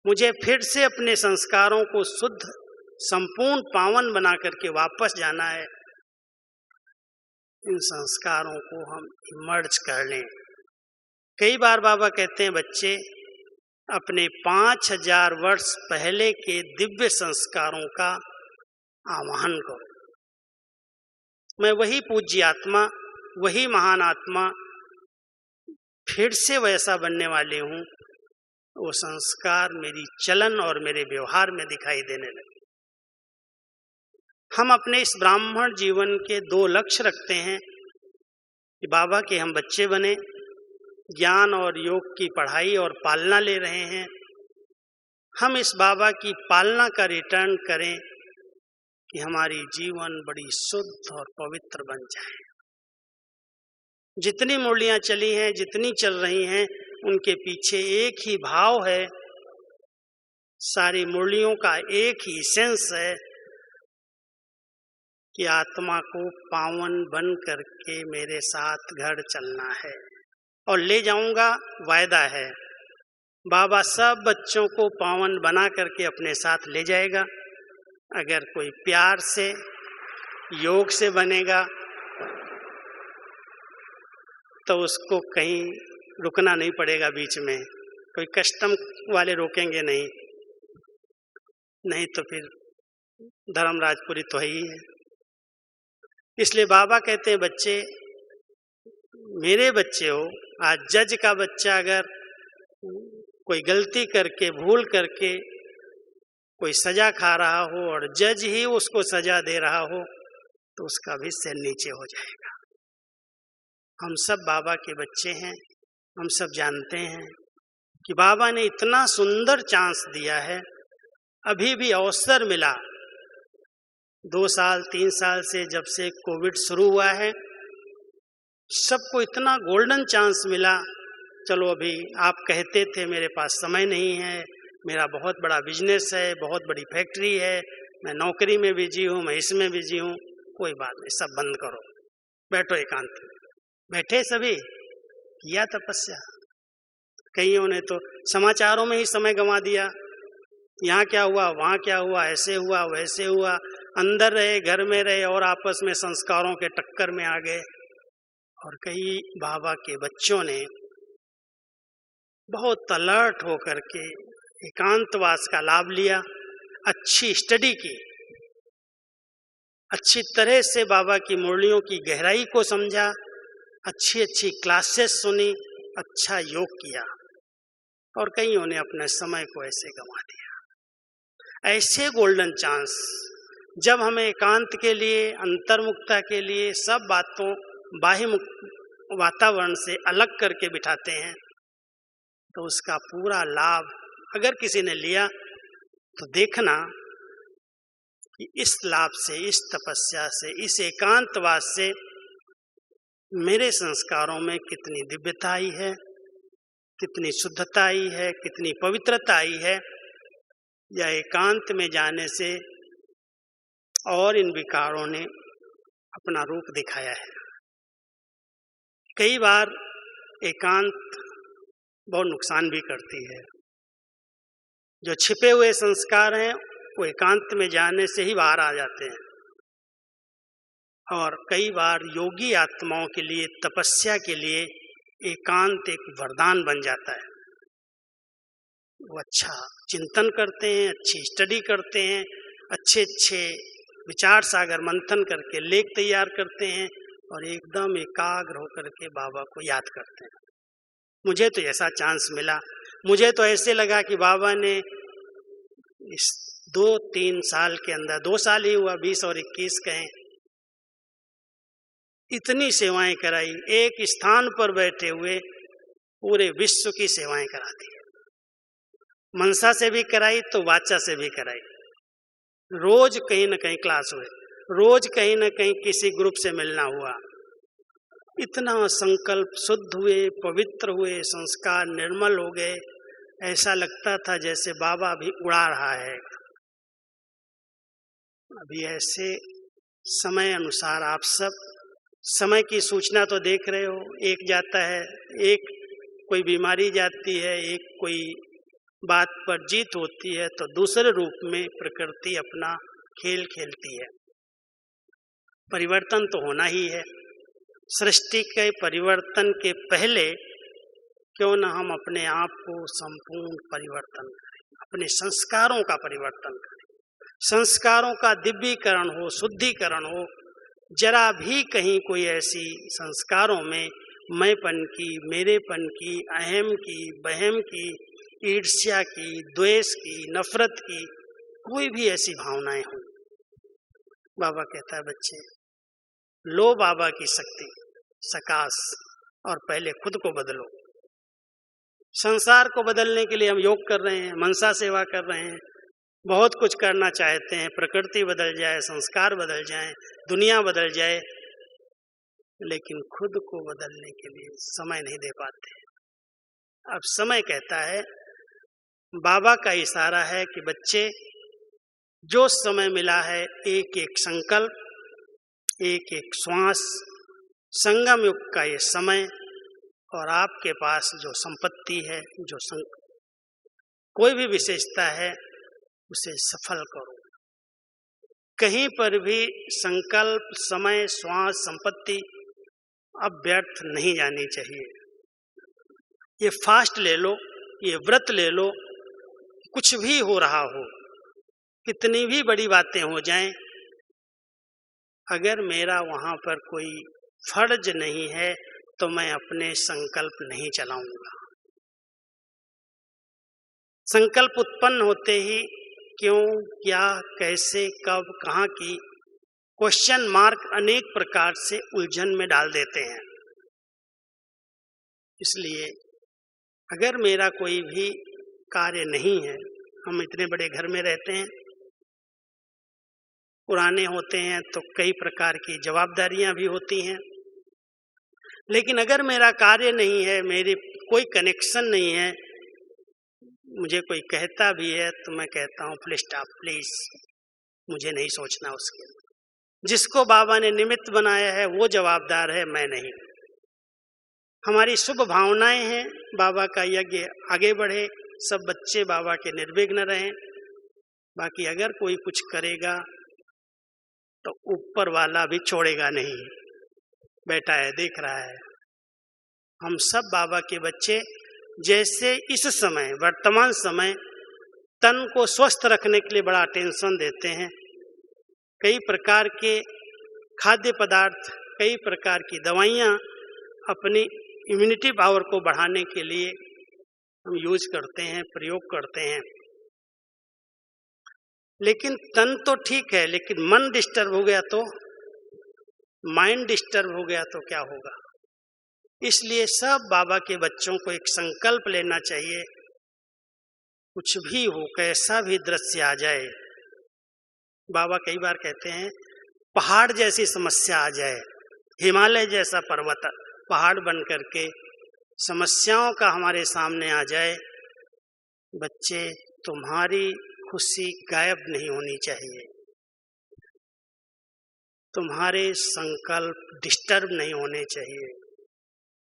मुझे फिर से अपने संस्कारों को शुद्ध संपूर्ण पावन बना करके वापस जाना है। इन संस्कारों को हम इमर्ज कर लें। कई बार बाबा कहते हैं बच्चे अपने 5000 वर्ष पहले के दिव्य संस्कारों का आवाहन करो। मैं वही पूज्य आत्मा, वही महान आत्मा फिर से वैसा बनने वाली हूँ। वो संस्कार मेरी चलन और मेरे व्यवहार में दिखाई देने लगे। हम अपने इस ब्राह्मण जीवन के 2 लक्ष्य रखते हैं कि बाबा के हम बच्चे बने, ज्ञान और योग की पढ़ाई और पालना ले रहे हैं। हम इस बाबा की पालना का रिटर्न करें कि हमारी जीवन बड़ी शुद्ध और पवित्र बन जाए। जितनी मुरलियां चली हैं, जितनी चल रही हैं, उनके पीछे एक ही भाव है, सारी मुरलियों का एक ही सेंस है कि आत्मा को पावन बन करके मेरे साथ घर चलना है और ले जाऊंगा, वायदा है। बाबा सब बच्चों को पावन बना करके अपने साथ ले जाएगा। अगर कोई प्यार से योग से बनेगा तो उसको कहीं रुकना नहीं पड़ेगा बीच में, कोई कस्टम वाले रोकेंगे नहीं, नहीं तो फिर धर्मराजपुरी तो ही है। इसलिए बाबा कहते हैं बच्चे मेरे बच्चे हो। आज जज का बच्चा अगर कोई गलती करके भूल करके कोई सजा खा रहा हो और जज ही उसको सजा दे रहा हो तो उसका भी सिर नीचे हो जाएगा। हम सब बाबा के बच्चे हैं। हम सब जानते हैं कि बाबा ने इतना सुंदर चांस दिया है। अभी भी अवसर मिला, 2 साल 3 साल से जब से कोविड शुरू हुआ है, सबको इतना गोल्डन चांस मिला। चलो अभी आप कहते थे मेरे पास समय नहीं है, मेरा बहुत बड़ा बिजनेस है, बहुत बड़ी फैक्ट्री है, मैं नौकरी में बिजी हूँ, मैं इसमें बिजी हूँ। कोई बात नहीं, सब बंद करो, बैठो एकांत में। बैठे सभी, किया तपस्या। कईयों ने तो समाचारों में ही समय गंवा दिया, यहाँ क्या हुआ, वहाँ क्या हुआ, ऐसे हुआ, वैसे हुआ। अंदर रहे, घर में रहे और आपस में संस्कारों के टक्कर में आ गए। और कई बाबा के बच्चों ने बहुत अलर्ट होकर के एकांतवास का लाभ लिया, अच्छी स्टडी की, अच्छी तरह से बाबा की मुरलियों की गहराई को समझा, अच्छी अच्छी क्लासेस सुनी, अच्छा योग किया। और कईयों ने अपने समय को ऐसे गंवा दिया। ऐसे गोल्डन चांस जब हमें एकांत के लिए, अंतर्मुक्ता के लिए, सब बातों बाह्य वातावरण से अलग करके बिठाते हैं तो उसका पूरा लाभ अगर किसी ने लिया तो देखना कि इस लाभ से, इस तपस्या से, इस एकांतवास से मेरे संस्कारों में कितनी दिव्यता आई है, कितनी शुद्धता आई है, कितनी पवित्रता आई है। या एकांत में जाने से और इन विकारों ने अपना रूप दिखाया है। कई बार एकांत बहुत नुकसान भी करती है। जो छिपे हुए संस्कार हैं वो एकांत में जाने से ही बाहर आ जाते हैं। और कई बार योगी आत्माओं के लिए, तपस्या के लिए एकांत एक वरदान बन जाता है। वो अच्छा चिंतन करते हैं, अच्छी स्टडी करते हैं, अच्छे अच्छे विचार सागर मंथन करके लेख तैयार करते हैं और एकदम एकाग्र होकर के बाबा को याद करते हैं। मुझे तो ऐसा चांस मिला, मुझे तो ऐसे लगा कि बाबा ने इस 2-3 साल के अंदर, 2 साल ही हुआ, 20 और 21 कहें, इतनी सेवाएं कराई, एक स्थान पर बैठे हुए पूरे विश्व की सेवाएं करा दी। मनसा से भी कराई तो वाचा से भी कराई। रोज कहीं न कहीं क्लास हुए, रोज कहीं न कहीं किसी ग्रुप से मिलना हुआ। इतना संकल्प शुद्ध हुए, पवित्र हुए, संस्कार निर्मल हो गए। ऐसा लगता था जैसे बाबा भी उड़ा रहा है। अभी ऐसे समय अनुसार आप सब समय की सूचना तो देख रहे हो, एक जाता है, एक कोई बीमारी जाती है, एक कोई बात पर जीत होती है, तो दूसरे रूप में प्रकृति अपना खेल खेलती है। परिवर्तन तो होना ही है। सृष्टि के परिवर्तन के पहले क्यों न हम अपने आप को संपूर्ण परिवर्तन करें, अपने संस्कारों का परिवर्तन करें, संस्कारों का दिव्यीकरण हो, शुद्धिकरण हो। जरा भी कहीं कोई ऐसी संस्कारों में मैंपन की, मेरेपन की, अहम की, बहम की, ईर्ष्या की, द्वेष की, नफरत की कोई भी ऐसी भावनाएं हों, बाबा कहता है बच्चे लो बाबा की शक्ति सकाश और पहले खुद को बदलो। संसार को बदलने के लिए हम योग कर रहे हैं, मनसा सेवा कर रहे हैं, बहुत कुछ करना चाहते हैं, प्रकृति बदल जाए, संस्कार बदल जाए, दुनिया बदल जाए, लेकिन खुद को बदलने के लिए समय नहीं दे पाते। अब समय कहता है, बाबा का इशारा है कि बच्चे जो समय मिला है, एक एक संकल्प, एक एक श्वास, संगम युग का ये समय, और आपके पास जो संपत्ति है, जो कोई भी विशेषता है, उसे सफल करो। कहीं पर भी संकल्प, समय, श्वास, संपत्ति अब व्यर्थ नहीं जानी चाहिए। ये फास्ट ले लो, ये व्रत ले लो, कुछ भी हो रहा हो, कितनी भी बड़ी बातें हो जाएं, अगर मेरा वहां पर कोई फर्ज नहीं है तो मैं अपने संकल्प नहीं चलाऊंगा। संकल्प उत्पन्न होते ही क्यों, क्या, कैसे, कब, कहाँ की क्वेश्चन मार्क अनेक प्रकार से उलझन में डाल देते हैं। इसलिए अगर मेरा कोई भी कार्य नहीं है, हम इतने बड़े घर में रहते हैं, पुराने होते हैं तो कई प्रकार की जवाबदारियां भी होती हैं, लेकिन अगर मेरा कार्य नहीं है, मेरी कोई कनेक्शन नहीं है, मुझे कोई कहता भी है तो मैं कहता हूँ फुल स्टॉप, प्लीज, मुझे नहीं सोचना उसके। जिसको बाबा ने निमित्त बनाया है वो जवाबदार है, मैं नहीं। हमारी शुभ भावनाएं हैं, बाबा का यज्ञ आगे बढ़े, सब बच्चे बाबा के निर्विघ्न रहें। बाकी अगर कोई कुछ करेगा तो ऊपर वाला भी छोड़ेगा नहीं, बैठा है, देख रहा है। हम सब बाबा के बच्चे, जैसे इस समय, वर्तमान समय, तन को स्वस्थ रखने के लिए बड़ा टेंशन देते हैं, कई प्रकार के खाद्य पदार्थ, कई प्रकार की दवाइयाँ अपनी इम्यूनिटी पावर को बढ़ाने के लिए हम यूज करते हैं, प्रयोग करते हैं। लेकिन तन तो ठीक है, लेकिन मन डिस्टर्ब हो गया तो, माइंड डिस्टर्ब हो गया तो क्या होगा। इसलिए सब बाबा के बच्चों को एक संकल्प लेना चाहिए, कुछ भी हो, कैसा भी दृश्य आ जाए। बाबा कई बार कहते हैं पहाड़ जैसी समस्या आ जाए, हिमालय जैसा पर्वत पहाड़ बन करके समस्याओं का हमारे सामने आ जाए, बच्चे तुम्हारी खुशी गायब नहीं होनी चाहिए, तुम्हारे संकल्प डिस्टर्ब नहीं होने चाहिए।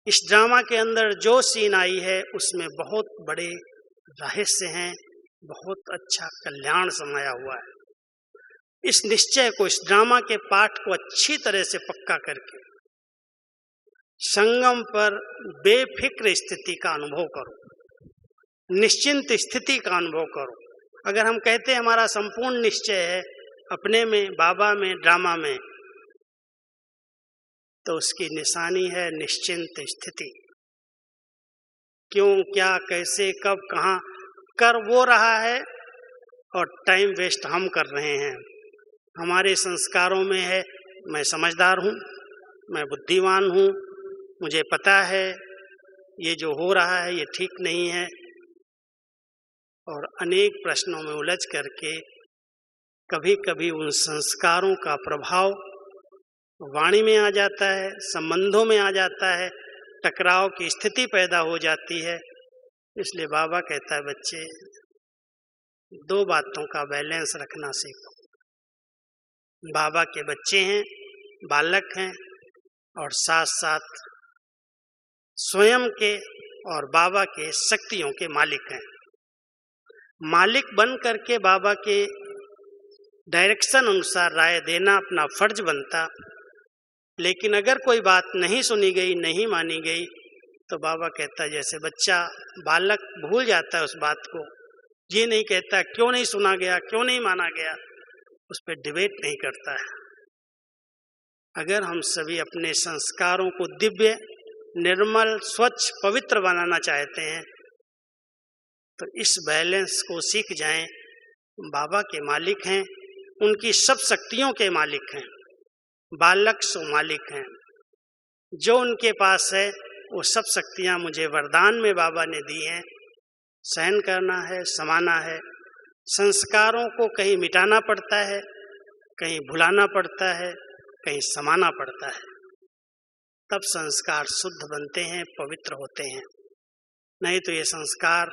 इस ड्रामा के अंदर जो सीन आई है उसमें बहुत बड़े रहस्य हैं, बहुत अच्छा कल्याण समाया हुआ है। इस निश्चय को, इस ड्रामा के पाठ को अच्छी तरह से पक्का करके संगम पर बेफिक्र स्थिति का अनुभव करो, निश्चिंत स्थिति का अनुभव करो। अगर हम कहते हैं हमारा संपूर्ण निश्चय है अपने में, बाबा में, ड्रामा में, तो उसकी निशानी है निश्चिंत स्थिति। क्यों, क्या, कैसे, कब, कहाँ कर वो रहा है और टाइम वेस्ट हम कर रहे हैं। हमारे संस्कारों में है मैं समझदार हूँ, मैं बुद्धिमान हूँ, मुझे पता है ये जो हो रहा है ये ठीक नहीं है, और अनेक प्रश्नों में उलझ करके कभी कभी उन संस्कारों का प्रभाव वाणी में आ जाता है, संबंधों में आ जाता है, टकराव की स्थिति पैदा हो जाती है। इसलिए बाबा कहता है बच्चे, दो बातों का बैलेंस रखना सीखो। बाबा के बच्चे हैं, बालक हैं, और साथ साथ स्वयं के और बाबा के शक्तियों के मालिक हैं। मालिक बन करके बाबा के डायरेक्शन अनुसार राय देना अपना फर्ज बनता, लेकिन अगर कोई बात नहीं सुनी गई, नहीं मानी गई, तो बाबा कहता है जैसे बच्चा, बालक भूल जाता है उस बात को, ये नहीं कहता क्यों नहीं सुना गया, क्यों नहीं माना गया, उस पर डिबेट नहीं करता है। अगर हम सभी अपने संस्कारों को दिव्य, निर्मल, स्वच्छ, पवित्र बनाना चाहते हैं तो इस बैलेंस को सीख जाएं। बाबा के मालिक हैं, उनकी सब शक्तियों के मालिक हैं, बालक सो मालिक हैं। जो उनके पास है वो सब शक्तियाँ मुझे वरदान में बाबा ने दी हैं। सहन करना है, समाना है। संस्कारों को कहीं मिटाना पड़ता है, कहीं भुलाना पड़ता है, कहीं समाना पड़ता है, तब संस्कार शुद्ध बनते हैं, पवित्र होते हैं। नहीं तो ये संस्कार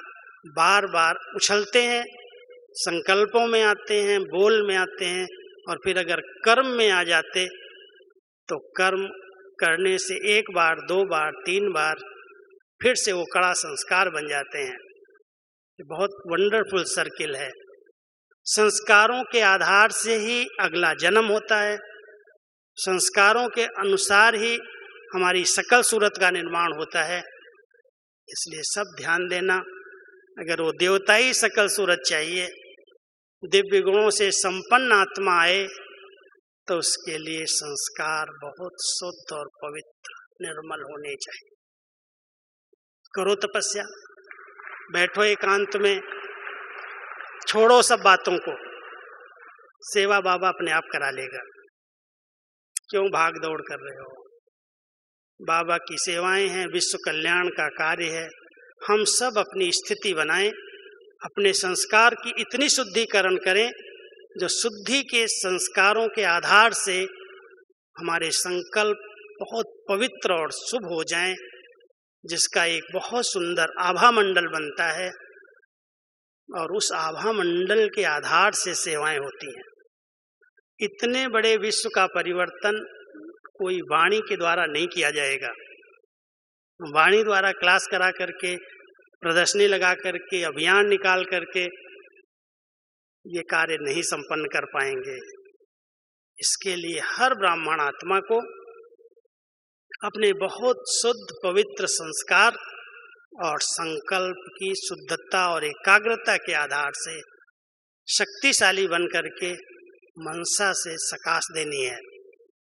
बार बार उछलते हैं, संकल्पों में आते हैं, बोल में आते हैं, और फिर अगर कर्म में आ जाते तो कर्म करने से एक बार, दो बार, तीन बार फिर से वो कड़ा संस्कार बन जाते हैं। ये बहुत वंडरफुल सर्किल है। संस्कारों के आधार से ही अगला जन्म होता है, संस्कारों के अनुसार ही हमारी सकल सूरत का निर्माण होता है। इसलिए सब ध्यान देना, अगर वो देवताई सकल सूरत चाहिए, दिव्य गुणों से संपन्न आत्मा आए, तो उसके लिए संस्कार बहुत शुद्ध और पवित्र, निर्मल होने चाहिए। करो तपस्या, बैठो एकांत में, छोड़ो सब बातों को, सेवा बाबा अपने आप करा लेगा। क्यों भाग दौड़ कर रहे हो? बाबा की सेवाएं हैं, विश्व कल्याण का कार्य है। हम सब अपनी स्थिति बनाएं, अपने संस्कार की इतनी शुद्धिकरण करें जो शुद्धि के संस्कारों के आधार से हमारे संकल्प बहुत पवित्र और शुभ हो जाएं, जिसका एक बहुत सुंदर आभा मंडल बनता है, और उस आभा मंडल के आधार से सेवाएं होती हैं। इतने बड़े विश्व का परिवर्तन कोई वाणी के द्वारा नहीं किया जाएगा। वाणी द्वारा क्लास करा करके, प्रदर्शनी लगा करके, अभियान निकाल करके ये कार्य नहीं संपन्न कर पाएंगे। इसके लिए हर ब्राह्मण आत्मा को अपने बहुत शुद्ध पवित्र संस्कार और संकल्प की शुद्धता और एकाग्रता के आधार से शक्तिशाली बन करके मनसा से सकाश देनी है।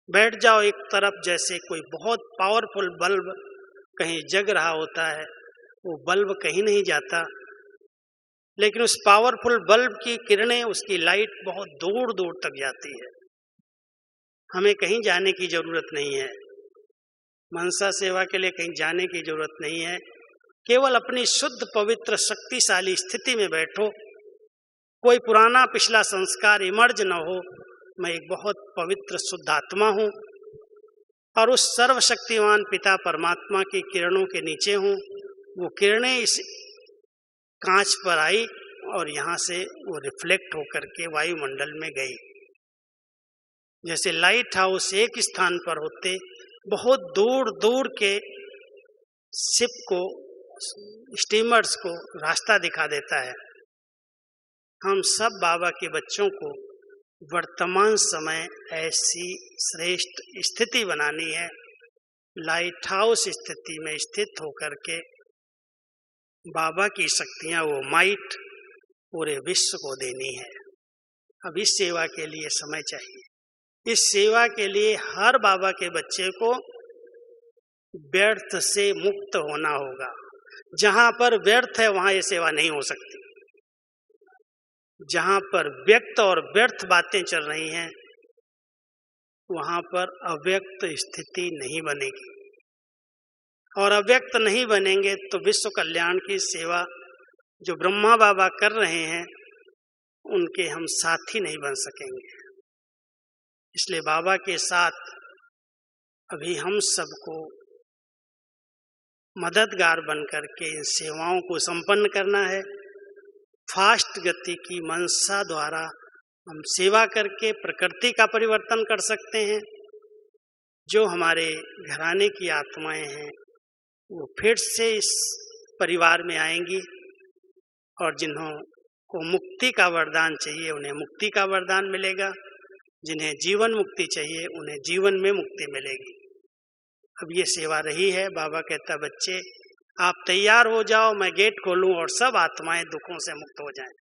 बैठ जाओ एक तरफ, जैसे कोई बहुत पावरफुल बल्ब कहीं जग रहा होता है, वो बल्ब कहीं नहीं जाता, लेकिन उस पावरफुल बल्ब की किरणें, उसकी लाइट बहुत दूर दूर तक जाती है। हमें कहीं जाने की जरूरत नहीं है, मनसा सेवा के लिए कहीं जाने की जरूरत नहीं है। केवल अपनी शुद्ध पवित्र शक्तिशाली स्थिति में बैठो, कोई पुराना पिछला संस्कार इमर्ज न हो। मैं एक बहुत पवित्र शुद्ध आत्मा हूँ और उस सर्वशक्तिमान पिता परमात्मा की किरणों के नीचे हूँ। वो किरणें इस कांच पर आई और यहाँ से वो रिफ्लेक्ट होकर के वायुमंडल में गई। जैसे लाइट हाउस एक स्थान पर होते बहुत दूर दूर के शिप को, स्टीमर्स को रास्ता दिखा देता है। हम सब बाबा के बच्चों को वर्तमान समय ऐसी श्रेष्ठ स्थिति बनानी है, लाइट हाउस स्थिति में स्थित होकर के बाबा की शक्तियां, वो माइट पूरे विश्व को देनी है। अब इस सेवा के लिए समय चाहिए। इस सेवा के लिए हर बाबा के बच्चे को व्यर्थ से मुक्त होना होगा। जहां पर व्यर्थ है वहां ये सेवा नहीं हो सकती। जहां पर व्यक्त और व्यर्थ बातें चल रही हैं वहां पर अव्यक्त स्थिति नहीं बनेगी, और अव्यक्त नहीं बनेंगे तो विश्व कल्याण की सेवा जो ब्रह्मा बाबा कर रहे हैं उनके हम साथी नहीं बन सकेंगे। इसलिए बाबा के साथ अभी हम सबको मददगार बनकर के इन सेवाओं को संपन्न करना है। फास्ट गति की मनसा द्वारा हम सेवा करके प्रकृति का परिवर्तन कर सकते हैं। जो हमारे घराने की आत्माएं हैं वो फिर से इस परिवार में आएंगी, और जिन्हों को मुक्ति का वरदान चाहिए उन्हें मुक्ति का वरदान मिलेगा, जिन्हें जीवन मुक्ति चाहिए उन्हें जीवन में मुक्ति मिलेगी। अब ये सेवा रही है। बाबा कहता बच्चे आप तैयार हो जाओ, मैं गेट खोलूं और सब आत्माएं दुखों से मुक्त हो जाएं,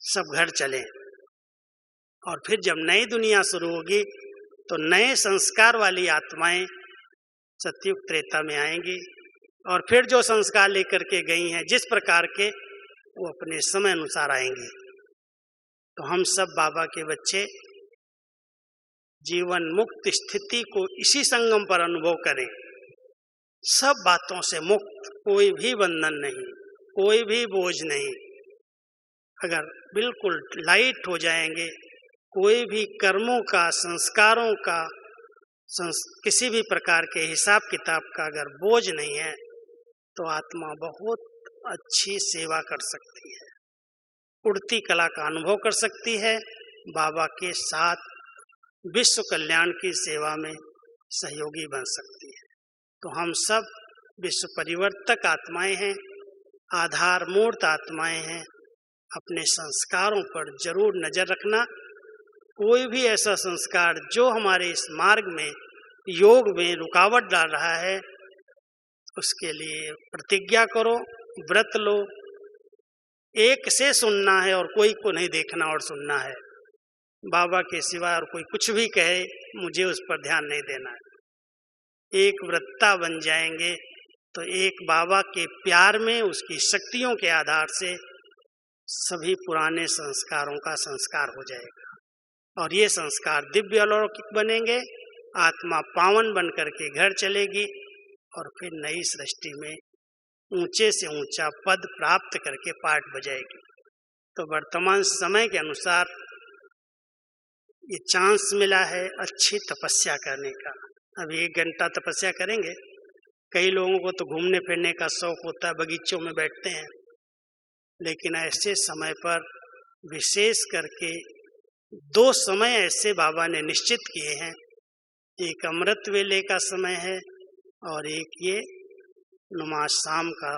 सब घर चलें। और फिर जब नई दुनिया शुरू होगी तो नए संस्कार वाली आत्माएं सतयुग त्रेता में आएंगी, और फिर जो संस्कार लेकर के गई हैं जिस प्रकार के, वो अपने समय अनुसार आएंगे। तो हम सब बाबा के बच्चे जीवन मुक्त स्थिति को इसी संगम पर अनुभव करें, सब बातों से मुक्त, कोई भी बंधन नहीं, कोई भी बोझ नहीं। अगर बिल्कुल लाइट हो जाएंगे, कोई भी कर्मों का, संस्कारों का, किसी भी प्रकार के हिसाब किताब का अगर बोझ नहीं है तो आत्मा बहुत अच्छी सेवा कर सकती है, उड़ती कला का अनुभव कर सकती है, बाबा के साथ विश्व कल्याण की सेवा में सहयोगी बन सकती है। तो हम सब विश्व परिवर्तक आत्माएं हैं, आधार मूर्त आत्माएं हैं। अपने संस्कारों पर जरूर नजर रखना। कोई भी ऐसा संस्कार जो हमारे इस मार्ग में, योग में रुकावट डाल रहा है, उसके लिए प्रतिज्ञा करो, व्रत लो। एक से सुनना है और कोई को नहीं देखना और सुनना है। बाबा के सिवा और कोई कुछ भी कहे मुझे उस पर ध्यान नहीं देना है। एक व्रता बन जाएंगे तो एक बाबा के प्यार में, उसकी शक्तियों के आधार से सभी पुराने संस्कारों का संस्कार हो जाएगा, और ये संस्कार दिव्य अलौकिक बनेंगे। आत्मा पावन बन करके घर चलेगी और फिर नई सृष्टि में ऊंचे से ऊंचा पद प्राप्त करके पाठ बजाएगी। तो वर्तमान समय के अनुसार ये चांस मिला है अच्छी तपस्या करने का। अभी 1 घंटा तपस्या करेंगे। कई लोगों को तो घूमने फिरने का शौक होता है, बगीचों में बैठते हैं, लेकिन ऐसे समय पर विशेष करके 2 समय ऐसे बाबा ने निश्चित किए हैं। एक अमृत वेले का समय है और एक ये नमाज शाम का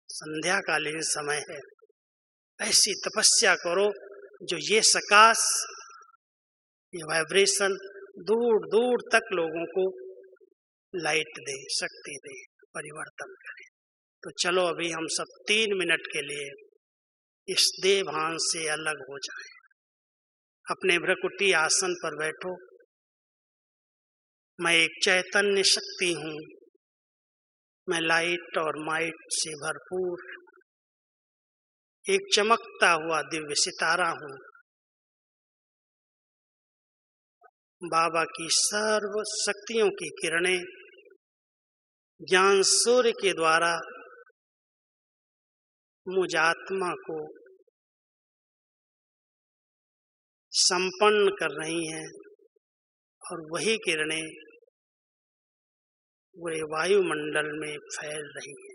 संध्या कालीन समय है। ऐसी तपस्या करो जो ये सकाश, ये वाइब्रेशन दूर दूर तक लोगों को लाइट दे, शक्ति दे, परिवर्तन करे। तो चलो अभी हम सब 3 मिनट के लिए इस देह भान से अलग हो जाएं। अपने भ्रकुटी आसन पर बैठो। मैं एक चैतन्य शक्ति हूँ, मैं लाइट और माइट से भरपूर एक चमकता हुआ दिव्य सितारा हूँ। बाबा की सर्व शक्तियों की किरणें ज्ञान सूर्य के द्वारा मुझ आत्मा को संपन्न कर रही हैं, और वही किरणें पूरे वायुमंडल में फैल रही हैं।